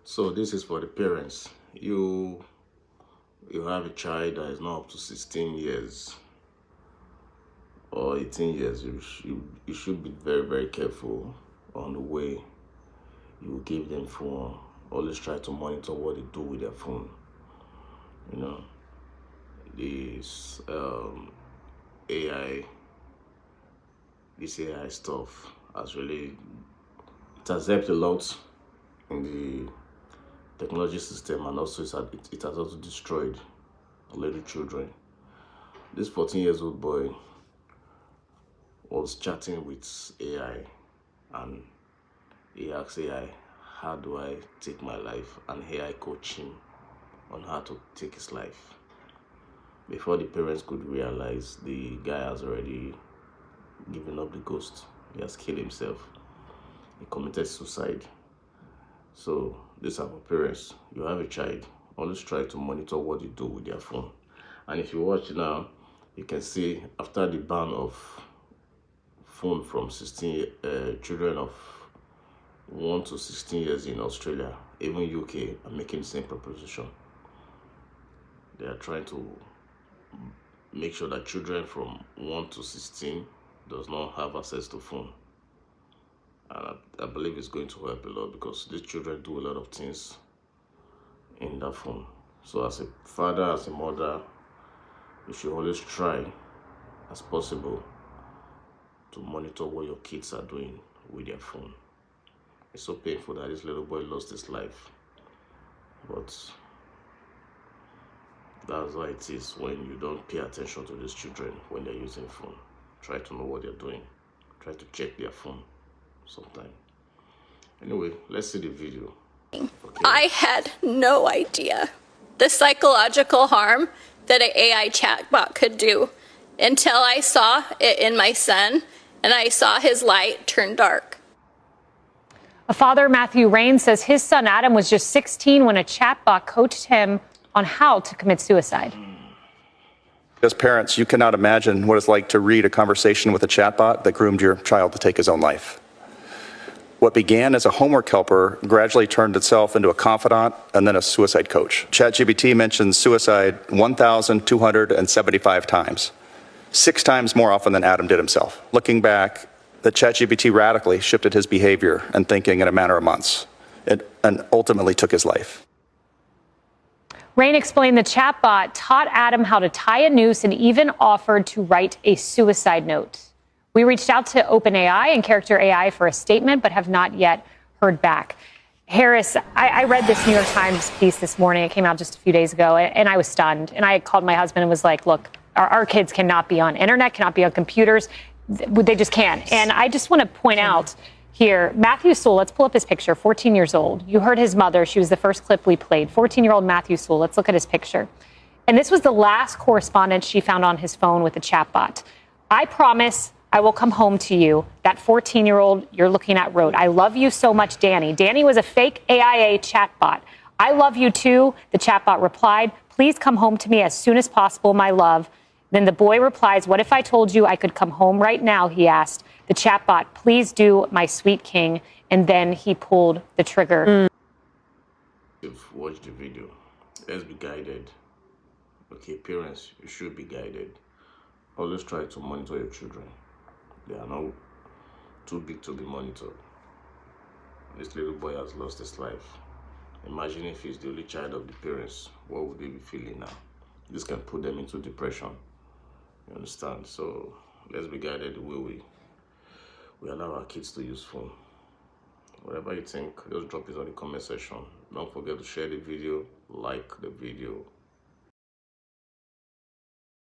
So this is for the parents. You have a child that is not up to 16 years or 18 years. You should be very, very careful on the way you give them phone. Always try to monitor what they do with their phone. You know, this AI, this AI stuff has really, it has helped a lot in the technology system, and also it has also destroyed little children. This 14 years old boy was chatting with AI, and he asked AI, how do I take my life? And AI coached him on how to take his life. Before the parents could realize, the guy has already given up the ghost. He has killed himself. He committed suicide. So these are for parents. You have a child, always try to monitor what you do with their phone. And if you watch now, you can see after the ban of phone from 16 children of 1 to 16 years in Australia, even UK are making the same proposition. They are trying to make sure that children from 1 to 16 does not have access to phone. And I believe it's going to help a lot, because these children do a lot of things in that phone. So as a father, as a mother, you should always try as possible to monitor what your kids are doing with their phone. It's so painful that this little boy lost his life, but that's why it is when you don't pay attention to these children when they're using phone. Try to know what they're doing. Try to check their phone sometime. Anyway, let's see the video. Okay. I had no idea the psychological harm that an AI chatbot could do until I saw it in my son, and I saw his light turn dark. A father, Matthew Rain, says his son Adam was just 16 when a chatbot coached him on how to commit suicide. As parents, you cannot imagine what it's like to read a conversation with a chatbot that groomed your child to take his own life. What began as a homework helper gradually turned itself into a confidant and then a suicide coach. ChatGPT mentions suicide 1,275 times, 6 times more often than Adam did himself. Looking back, the ChatGPT radically shifted his behavior and thinking in a matter of months, and ultimately took his life. Rain explained the chatbot taught Adam how to tie a noose and even offered to write a suicide note. We reached out to OpenAI and Character AI for a statement, but have not yet heard back. Harris, I read this New York Times piece this morning. It came out just a few days ago, and I was stunned. And I called my husband and was like, look, our kids cannot be on internet, cannot be on computers. They just can't. And I just want to point out here, Matthew Sewell, let's pull up his picture, 14 years old. You heard his mother. She was the first clip we played. 14-year-old Matthew Sewell. Let's look at his picture. And this was the last correspondence she found on his phone with the chatbot. I promise I will come home to you. That 14-year-old you're looking at wrote, I love you so much, Danny. Danny was a fake AIA chatbot. I love you too, the chatbot replied. Please come home to me as soon as possible, my love. Then the boy replies, what if I told you I could come home right now, he asked. The chatbot, please do, my sweet king. And then he pulled the trigger. You've watched the video. Let's be guided. Okay, parents, you should be guided. Always try to monitor your children. They are not too big to be monitored. This little boy has lost his life. Imagine if he's the only child of the parents. What would they be feeling now? This can put them into depression. You understand? So let's be guided the way we allow our kids to use phone. Whatever you think, just drop it on the comment section. Don't forget to share the video, like the video,